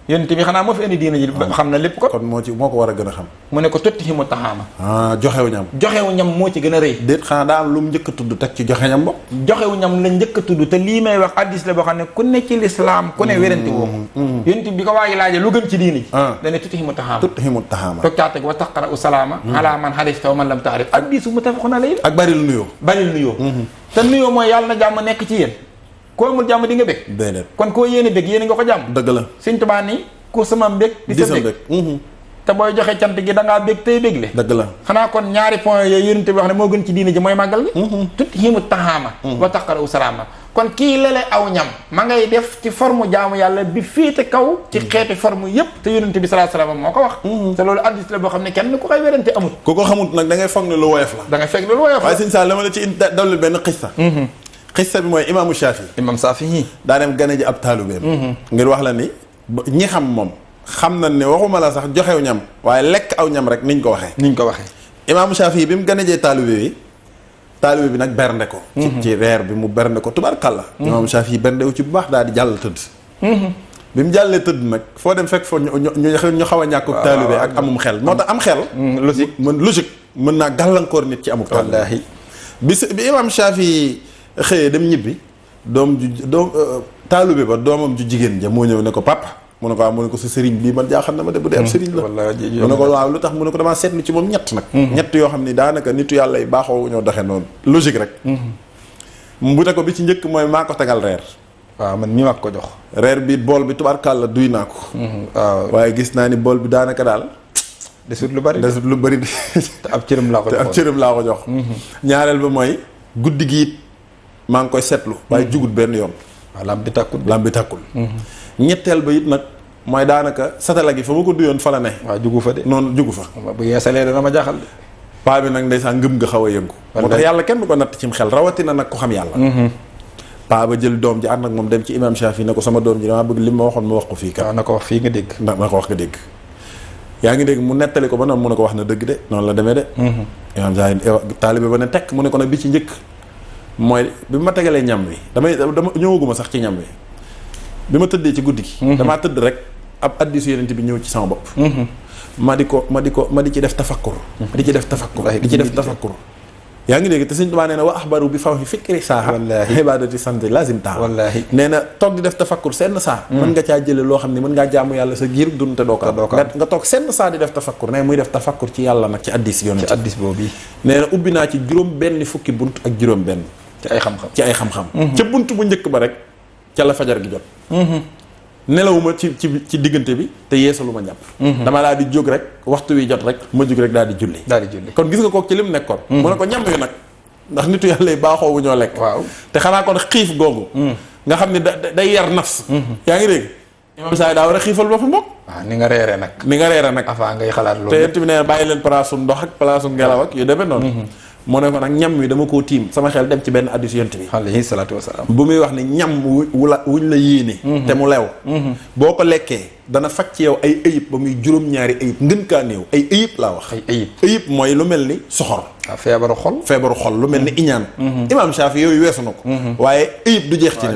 yonente bi xanaa moo fi indi diine ji xam na lépp kon moo ko war a gën a xam mu ne ko tuthimu taxaama joxewu ñam moo ci gën a rëy déet xanaa daa am lu mu njëkk a tudd teg ci joxe ñam bopp joxewu ñam la njëkk a tudd te lii may wax addis la boo xam ne ku ne ci lislaam ku ne wérante woo yonente bi ko waaji laaje lu gën ci diine ji dane tuthimu taxaama toog caateg wa taqra'u salaama ala man harifta wa man lam ta'rif addisu muttafaqun alayhi ak baril nuyoo te nuyoo mooy yàlla na jàmm nekk ci yéen koo amul jàmm di nga bég déedéet kon koo yéene bég yéene nga ko jàmm dëgg la Sëñ Tuubaa ni ku sama mbég di sa bég te booy joxe cant gi da ngaa bég tey bégle dëgg la xanaa kon ñaari point yooyu yonent bi wax ne moo gën ci diine ji mooy màggal gi tut himu taxaama wa taqra'u salaama kon kii lele aw ñam ma ngay def ci forme jaamu yàlla bi féete kaw ci xeeti forme yépp te yonent bi sallallahu alayhi wasallam moo ko wax te loolu addis la boo xam ne kenn ku koy werante amut ku ko xamut nag da ngay foog ne lu woyof la da ngay fekk lu woyof la waaye sëñ Sall dama la ci dolli benn xissa bi mooy imaamu Shaafi imam Shaafi daa dem gane ji ab taalubeem ngir wax la ni ñi xam moom xam na ne waxuma la sax joxew ñam waaye lekk aw ñam rek niñ ko waxee imaamu Shaafi bi mu gane jee taalibe bi nag bernde ko ci reer bi mu bernde ko tubaarkàlla imaamu Shaafi berndewu ci bu baax daal di jàll tëdd bi mu jàllee tëdd nag foo dem fekk foo ñu xaw a ñàkkuk taalibe ak amum xel moo tax am xel logique mën naa gàllankoor nit ci amuk taalibe bi imaam Shaafi xëyee dem ñibbi taalibe ba doomam ju jigéen ja moo ñëw ne ko papa mu ne ko waaw mu ne ko sa sëriñ bii man jaaxal na ma de bu dee ab sëriñ la mu ne ko waaw lu tax mu ne ko damaa seetlu ci moom ñett nag ñett yoo xam ni daanaka nitu yàlla yi baaxoo ñoo doxee noonu logique rek mu ne ko bi ci njëkk mooy maa ko tegal reer waaw man mii maa ko jox reer bi bool bi tubaarkàlla duy naa ko waaw waaye gis naa ni bool bi daanaka daal desut lu bari te ab cërëm laa ko jox ñaareel ba mooy guddi gi it maa ngi koy seetlu waaye jugut benn yoon waaw lam bi tàkkul ñetteel ba it nag mooy daanaka satala gi fa ma ko duyoon fa la ne waaw jugu fa de noonu jugu fa bu yeesalee dana ma jaaxal de paa bi nag ndeysaan ngëm nga xaw a yëngu moo tax yàlla kenn du ko natt cim xel rawatina nag ko xam yàlla paa ba jël doom ji ànd ak moom dem ci imam Shafi ne ko sama doom ji damaa bëgg li ma waxoon ma wax ko fii kat waaw na ko wax fii nga dégg ndax na ko wax nga dégg yaa ngi dégg mu nettali ko ba noonu mu ne ko wax na dëgg de noonu la demee de imam Shafi taalibe ba ne tekk mu ne ko nag bi ci njëkk mooy bi ma tegalee ñam wi dama ñëwaguma sax ci ñam wi bi ma tëddee ci guddi gi damaa tëdd rek ab addisu yenente bi ñëw ci sama bopp ma di ci def tafakkur di ci def tafakkur yaa ngi dégg te Sëñ Tuubaa nee na wa axbaru bi faw fi fikri saaha ibadati sant lazim taa wallaahi nee na toog di def tafakkur senn saa mën nga caa jële loo xam ne mën ngaa jaamu yàlla sa giir dund te doo ko nga toog senn saa di def tafakkur ne muy def tafakkur ci yàlla nag ci addis yoon ci addis boobu nee na ubbi naa ci juróom benn fukki bunt ak juróom benn ci ay xam-xam ca bunt bu njëkk ba rek ca la fajar gi jot nelawuma ci diggante bi te yeesalu ma njàpp dama daal di jóg rek waxtu wi jot rek ma jóg rek daal di julli kon gis nga kook ci lim nekkoon mu ne ko ñam yu nag ndax nitu yàlla yi baaxoo wu ñoo lekk waaw te xanaa kon xiif googu nga xam ne day yar nafs yaa ngi dégg imam saa daa war a xiifal boppam bokk waaw ni nga reere nag avant ngay xalaat loolu te yent bi nee bàyyi leen palaasu ndox ak palaasu ngelaw ak yu demee noonu moo ne ko nag ñam wi dama koo tiim sama xel dem ci benn addis yonent bi alayhi salaatu wasalaam bu muy wax ni ñam wuñ la yéene te mu lew boo ko lekkee dana faj ci yow ay ayib ba muy juróom-ñaari ayib ngën kaa néew ay ayib laa wax ay ayib mooy lu mel ni soxor waaw feebaru xol lu mel ni iñaan imaam Shaafi yooyu weesu na ko waaye ayib du jeex ci ne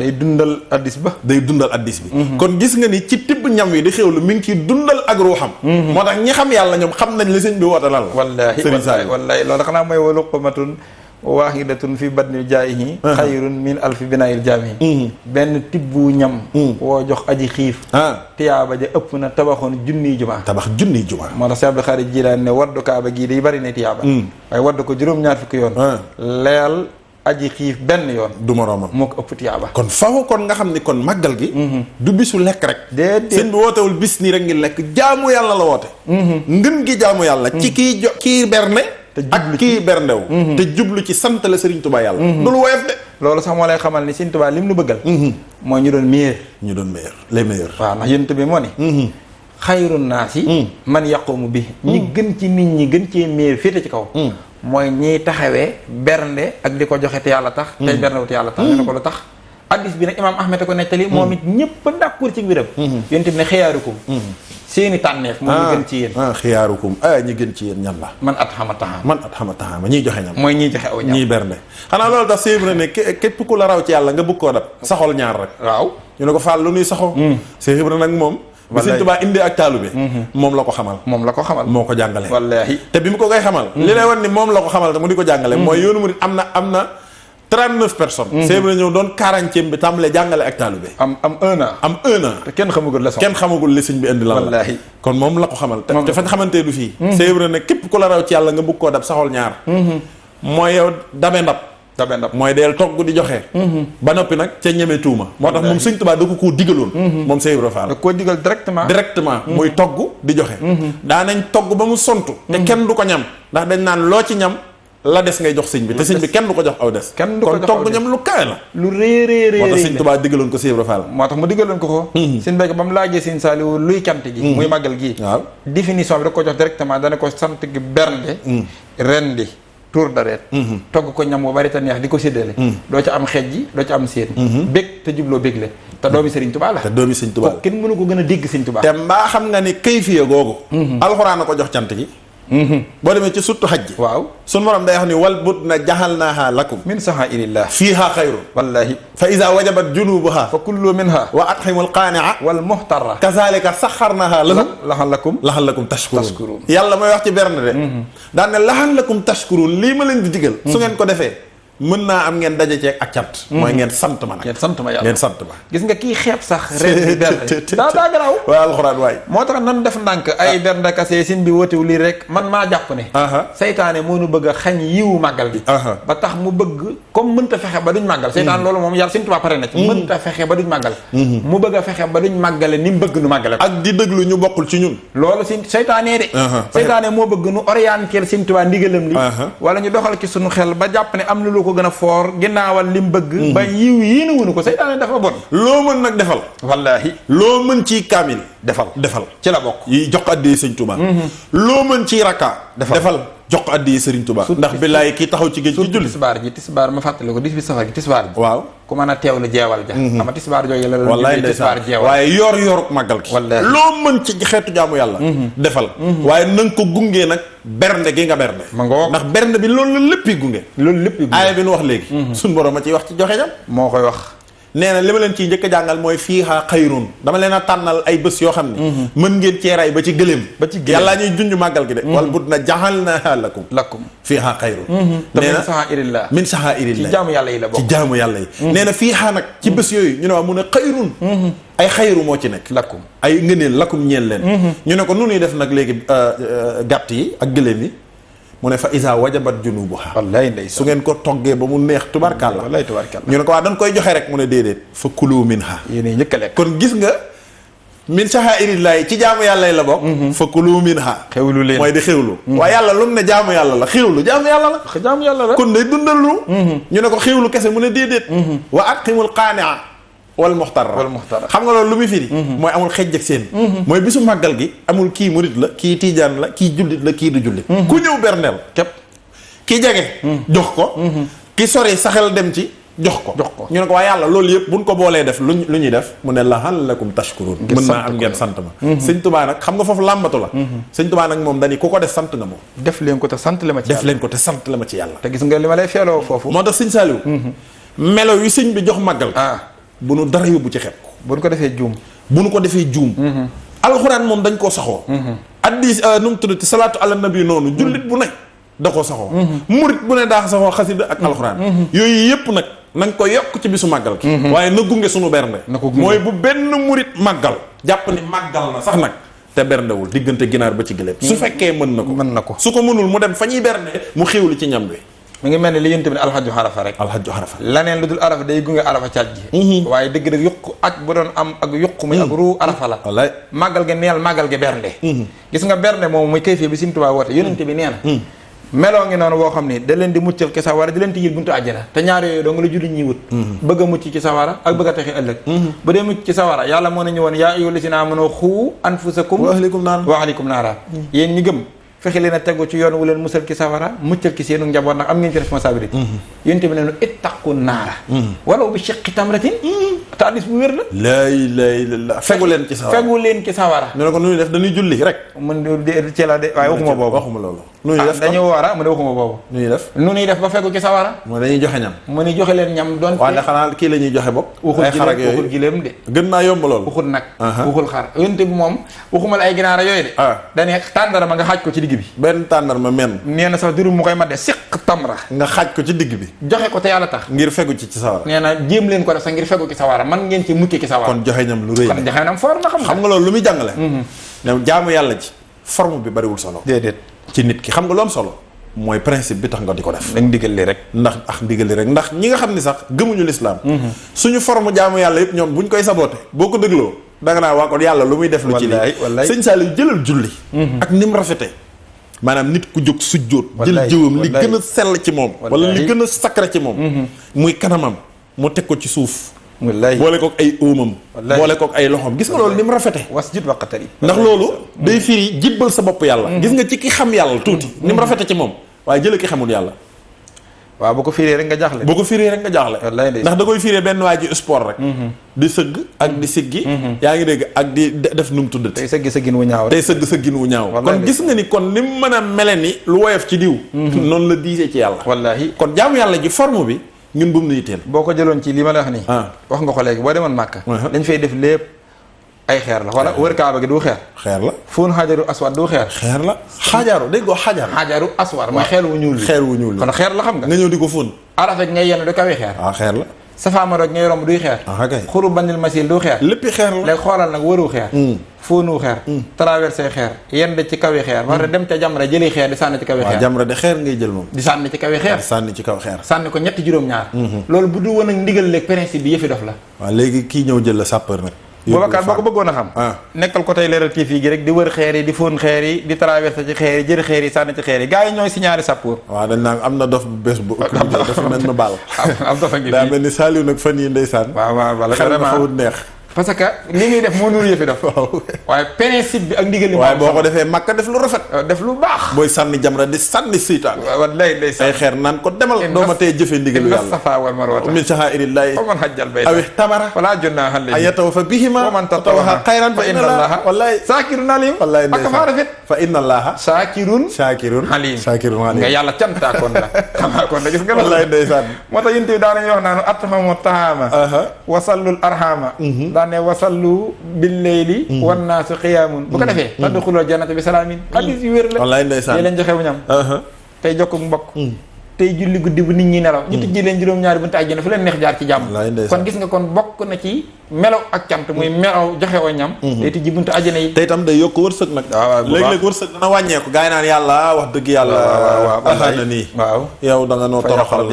day dundal addis bi kon gis nga ni ci tibb ñam wi di xewlu mi ngi ciy dundal ak ruuxam moo tax ñi xam yàlla ñoom xam nañ li sëñ bi woote lan wallaahi loolu xanaa mooy wa luqmatun waahidatun fi badni jaayihi xayrun min alfi binaayil jaamihi benn tibbu ñam woo jox aji xiif tiyaaba ja ëpp na tabax junniy jumaa moo tax Seex Abdul Xaadir Jilaani ne waddu kaaba gii day bari ne tiyaaba waaye waddu ko juróom-ñaar fukki yoon leel aji xiif benn yoon du moroomam moo ko ëpp tiyaaba kon faw kon nga xam ni kon màggal gi du bisu lekk rek déedéet sëñ bi wootewul bis nii rek ngi lekk jaamu yàlla la woote ngën gi jaamu yàlla ci kii berne ak kii berndew te jublu ci sant la Sëriñ Tuubaa yàlla du lu woyof de loolu sax moo lay xamal ni Sëriñ Tuubaa lim nu bëggal mooy ñu doon meilleur les meilleurs waaw ndax yonent bi moo ni xayru naasi man yaqumu bi ñi gën ci nit ñi gën cee meilleur féete ci kaw mooy ñiy taxawee bernde ak di ko joxe te yàlla tax tey bernde te yàlla tax ne ko lu tax addis bi nag imaam Ahmed ko nettali moom it ñëpp d'accord ci mbiram yonent bi ne xiyaarukum seeni tànneef mooy ñi gën ci yéen xiyaarukum ñi gën ci yéen ñan la man at xama taxaama ñiy joxe ñam mooy ñiy joxe aw ñam ñiy bernde xanaa loolu tax séeb na ne képp ku la raw ci yàlla nga bëgg koo dab saxol ñaar rek waaw ñu ne ko faal lu nuy saxo séeb na nag moom bi Sëñ Tuubaa indi ak taalube moom la ko xamal moo ko jàngale wallaahi te bi mu ko koy xamal li lay wan ni moom la ko xamal te mu di ko jàngale mooy yoonu murid am na 39 personnes séeb na ñëw doon 40e bi tàmbalee jàngale ak taalube am 1 an te kenn xamagul li sëñ bi indi lan la kon moom la ko xamal te fañ xamantee du fii séeb na ne képp ku la raw ci yàlla nga bëgg koo dab saxol ñaar mooy yow dabe ndab mooy deel togg di joxe ba noppi nag ca ñeme tuuma moo tax moom Sëñ Tuubaa da ko koo digaloon moom Seex Ibra Faal da koo digal directement muy togg di joxe daa nañ togg ba mu sontu te kenn du ko ñam ndax dañ naan loo ci ñam la des ngay jox sëñ bi te sëñ bi kenn du ko jox aw des kenn du ko kon jox aw togg des. ñam lu kawe la lu réeréeré moo tax sëñ Tuubaa diggaloon ko Cheikh Ibra Fall moo tax mu diggaloon ko ko sëñ Béthio ba mu laajee sëñ Saliou luy cant gi muy màggal gi waaw définition bi da ko jox directement dana ko sant gi bernde rendi tour dareet togg ko ñam bu bari te neex di ko séddale doo ca am xeej ji doo ca am séen bég te jubloo bégle te doomi Sëriñ Tuubaa la te doomi sëñ Tuubaa ko kenn mënu ko gën a dégg Sëriñ Tuubaa te mbaa xam nga ni kayfiya googu alxuraan a ko jox cant gi boo demee ci surtout xaj ji waaw suñu borom day wax ni wal but na jaxalnaaha lakum min sahaa'ilillah fiiha xayrun wallahi fa iza wajabat junubuha fa kullu minha wa atximul qaania wal muhtarra kazalika saxarnaha lahum laxalakum tashkurun yàlla mooy wax ci berne de daan ne laxalakum tashkurun lii ma leen di digal su ngeen ko defee mën naa am ngeen daje ceeg ak cant mooy ngeen sant ma nag ngeen sant ma yàlla ngeen sant ma gis nga kii xeeb sax ren bi bernde daa garaaw waaye alxuraan waay moo tax nan def ndànk ay bernde kase sin bi wóotewu lii rek man maa jàpp ne seytaane moo nu bëgg a xañ yiwu màggal gi ba tax mu bëgg comme mënta fexe ba duñ màggal seytaane loolu moom yàlla Sëriñ Tuubaa pare na ci mënta fexe ba duñ màggal mu bëgg a fexe ba duñ màggale ni mu bëgg nu màggale ko ak di déglu ñu bokkul ci ñun loolu si seytaane de seytaane moo bëgg nu orienté Sëriñ Tuubaa ndigalam li wala ñu doxal ci suñu xel ba jàpp ne am na lu ko gën a foor ginnaawal li mu bëgg ba yiw yii na wunu ko seytaane dafa bon loo mën nag defal wallaahi loo mën ci kaamil defal ci la bokk yi jox ko addi Sëriñ Tuubaa loo mën ci rakka defal jox ko addi Sëriñ Tuubaa ndax billaay kii taxaw ci géej ci julli tisbaar ma fàttali ko 18 safar gi tisbaar ji waaw ku mën a teewlu jeewal ja ama tisbaar jooju la wallaay tisbaar jeewal waaye yor màggal gi loo mën ci xeetu jaamu yàlla defal waaye na nga ko gungee nag bernde gi nga bernde ma ngoo ndax bernde bi loolu la léppi gunge loolu lépp aaya bi nu wax léegi suñ borom a ciy wax ci joxe ñam moo koy wax nee na li ma leen ciy njëkk a jàngal mooy fiihaa xayrun dama leen a tànnal ay bés yoo xam ne mën ngeen cee ray ba ci gëléem yàllaa ñuy junj màggal gi de wal but na jaxalnaahaa lakum fiihaa xayrun nee na min saxaa'irillah ci jaamu yàlla yi la bokk ci jaamu yàlla yi nee na fiihaa nag ci bés yooyu ñu ne waa mu ne xayrun ay xayru moo ci nekk lakum ay ngëneel lakum ñeel leen ñu ne ko nu ñuy def nag léegi gàtt yi ak gëléem yi mu ne fa isa wajabat junubuha wallaay ndey su ngeen ko toggee ba mu neex tubarkàlla wallaay tubarkàlla ñu ne ko waa dañ koy joxe rek mu ne déedéet fa kulu minha yéen njëkk a lekk kon gis nga min shaa'irillahi ci jaamu yàlla yi la bokk fa kulu minha xewlu leen mooy di xewlu waaye yàlla lu mu ne jaamu yàlla la xewlu jaamu yàlla la kon day dundal lu ñu ne ko xewlu kese mu ne déedéet wa atqimul qaania wal muxtara xam nga loolu lu muy firi mooy amul xejj ak seen mooy bisu màggal gi amul kii murit la kii tiijaan la kii jullit la kii du jullit ku ñëw berndeel képp ki jege jox ko ki sori saxel dem ci jox ko ñu ne ko waaye yàlla loolu yëpp buñ ko boolee def lu ñuy def mu ne lahallakum tashkurun mën naa am ngeen sant ma sëñ Tuubaa nag xam nga foofu làmbatu la sëñ Tuubaa nag moom dañi ku ko def sant nga moom def leen ko te sant la ma ci def leen ko te sant la ma ci yàlla te gis nga li ma lay feeloo foofu moo tax sëñ Saliou melo yu sëñ bi jox màggal bu nu dara yóbbu ci xeeb ko bu nu ko defee juum alxuraan moom dañ koo saxoo addis nu mu tuddati salaatu ala nabi noonu jullit bu ne da koo saxoo murit bu ne daa saxoo xasida ak alxuraan yooyu yëpp nag na nga ko yokk ci bisu màggal ki waaye na gunge sunu bernde mooy bu benn murit màggal jàpp ni màggal na sax nag te berndewul diggante ginaar ba ci gëléem su fekkee mën na ko su ko mënul mu dem fa ñuy bernde mu xéwlu ci ñam bi mi ngi mel ni li yéen tamit alxaju xarafa rek alxaju xarafa laneen lu dul arafa day gunge arafa caaj gi waaye dëgg-dëgg yokku aj bu doon am ak yokku muy ak ruu arafa la wallaay màggal gi neel màggal gi bernde gis nga bernde moom muy kayfie bi Sëriñ Tuubaa woote yonent bi nee na meloo ngi noonu boo xam ni da leen di muccal ci sawara di leen tijjil buntu àjjana te ñaar yooyu doo nga la julli ñuy wut bëgg a mucc ci sawara ak bëgg a texe ëllëg bu dee mucc ci sawara yàlla moo nañu woon yaa ayyuhal lazina aamanu xuu anfusakum wa ahlikum naara yéen ñi gëm fexe leen a tegu ci yoon wu leen musal ki sawara muccal ki seenu njaboot ndax am ngeen ci responsabilité yéen tamit ne ittaqu naara walaw bi shiqqi tamratin te hadiis bu wér la laa ilaaha illallaah fegu leen ci sawara ñu ne ko nu ñuy def dañuy julli rek mën de ci la de waaye waxuma boobu waxuma loolu nu ñuy def dañu war a mu ne waxuma boobu nu ñuy def nu ñuy def ba fegu ci sawara mooy dañuy joxe ñam mu ne joxe leen ñam doon waaye xanaa kii la ñuy joxe bopp waxul giléem de gën naa yomb loolu waxul nag waxul xar yonte bi moom waxuma la ay ginaara yooyu de dañuy tàndara ma nga xaaj ko ci digg bi benn tàndarma men nee na sax dirum mu koy mat de siq tamra nga xaaj ko ci digg bi joxe ko te yàlla tax ngir fegu ci sawara nee na jéem leen ko def sax ngir fegu ci sawara man ngeen ci mucc ci sawara kon joxe ñam lu rëy kon joxe ñam foor na xam nga loolu lu muy jàngale ne jaamu yàlla ji forme bi bariwul solo déedéet ci nit ki xam nga lu am solo mooy principe bi tax nga di ko def dañ digal li rek ndax ñi nga xam ni sax gëmuñu lislaam suñu forme jaamu yàlla yëpp ñoom buñ koy saboote boo ko dégloo da nga naa waa kon yàlla lu muy def lu ci lii sëñ Saliou jëlal julli ak ni mu rafete maanaam nit ku jóg sujjóot jël jëwam li gën a sell ci moom wala li gën a sacré ci moom muy kanamam mu teg ko ci suuf boole kook ay óomam boole kook ay loxoom gis nga loolu ni mu rafete wasjud waqtari ndax loolu day firi jibbal sa bopp yàlla gis nga ci ki xam yàlla tuuti ni mu rafete ci moom waaye jële ki xamul yàlla waaw boo ko firee rek nga jaaxle boo ko firee rek nga jaaxle ndax da koy firee benn waa ji sport rek di sëgg ak di siggi yaa ngi dégg ak di def nu mu tuddati tey sëgg sëggin wu ñaaw tey sëgg sëggin wu ñaaw kon gis nga ni kon ni mu mën a mele ni lu woyof ci diw noonu la diisee ci yàlla wallaahi kon jaamu yàlla ji forme bi ñun bu mu nuy teel boo ko jëloon ci li ma la wax nii wax nga ko léegi boo demoon Màkka dañ fay def lépp ay xeer la wala wër kaaba gi du xeer la fóon xaajaru aswad du xeer la xaajaaru dégg nga xaajaru aswad mooy xeer wu ñuul kon xeer la xam nga ñëw di ko fóon arafek ngay yenn du kawe xeer xeer la Safa Marwa ngay romb duy xeer xuru bandil masil du xeer léppi xeer la léegi xoolal nag wëru xeer fóonu xeer traversé xeer yenn ci kawe xeer war dem ca jamra jëli xeer di sànni ci kawe xeer jamra de xeer ngay jël moom di sànni ci kawe xeer sànni ci kaw xeer sànni ko ñetti juróom-ñaar loolu bu du woon ak ndigal léegi principe bi yëfi dof la waaw léegi kii ñëw jël la sapeur nag Boubacar boo ko bëggoon a xam nekkal ko tey Leral TV gi rek di wër xeer yi di fóon xeer yi di traversé ci xeer yi jëri xeer yi sànni ci xeer yi gars yi ñooy si ñaari sappour waaw dañ naan am na dof bu bees bu dafa nañ ma baal am dofa ngi daa mel ni Saliou nag fan yi ndeysaan waaw wala xel ma xawut neex parce que li ngay def moo nuru yëfi def waaye principe bi ak ndigal li waaye boo ko defee Makka def lu rafet def lu baax booy sànni jamra di sànni seytaan wallaay ndeysaan ay xeer naan ko demal dooma tey jëfee ndigalu yàlla Safa wal Marwa min sha'airillahi wa man hajjal bayta aw ihtamara wala junaaha alayhi an yatawafa bihima wa man tatawwaha khayran fa inna allaha wallahi saakirun alim wallahi ak fa rafet fa inna allaha saakirun alim nga yàlla cantaakoon la xamaa kon la gis nga wallahi ndeysaan moo tax yéen daa nañu wax naanu athamu tahama wasallul arhama daane wasallu billeyli wan naasu qiyaamun bu ko defee tadxulul jannata bi salaamin hadis yu wér la wallaay ndeysaan yi leen joxewu ñam tey jokku mbokk tey julli guddi bu nit ñi nelaw ñu tijji leen juróom-ñaari buntu àjjana fu leen neex jaar ci jàmm kon gis nga kon bokk na ci melaw ak cant muy melaw joxe woo ñam day tijji buntu àjjana yi te itam day yokk wërsëg nag léeg-léeg wërsëg dana wàññeeku gaa yi naan yàlla wax dëgg yàlla axana nii waaw yow da nga noo toroxal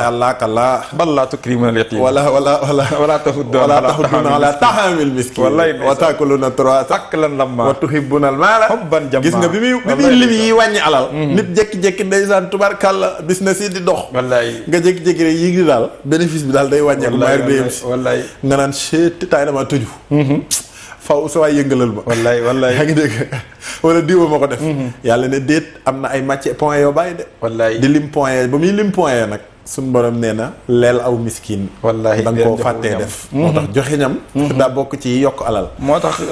yàlla kalla bal laa tukrimuna al-yatim wala tahudduna ala tahamil miskin wa takuluna turasa aklan lamma wa tuhibbuna al-mala hubban jamma gis nga bi muy lim yi wàññi alal nit jékki-jékki ndeysaan tubarkàlla business yi di dox wallaay nga jékki-jékki rek yi ngi daal bénéfice bi daal day wàññeeku mayer dm si wallaay nga naan seeti taay dama tëju faw sa waay yëngalal ma wallaay yaa ngi dégg wala diwa ma ko def yàlla ne déet am na ay matière point yoo bàyyi de wallaay di lim point ba muy lim point nag suñ borom nee na leel aw miskin wallaay da nga koo fàttee def moo tax joxe ñam daa bokk ci yokk alal moo tax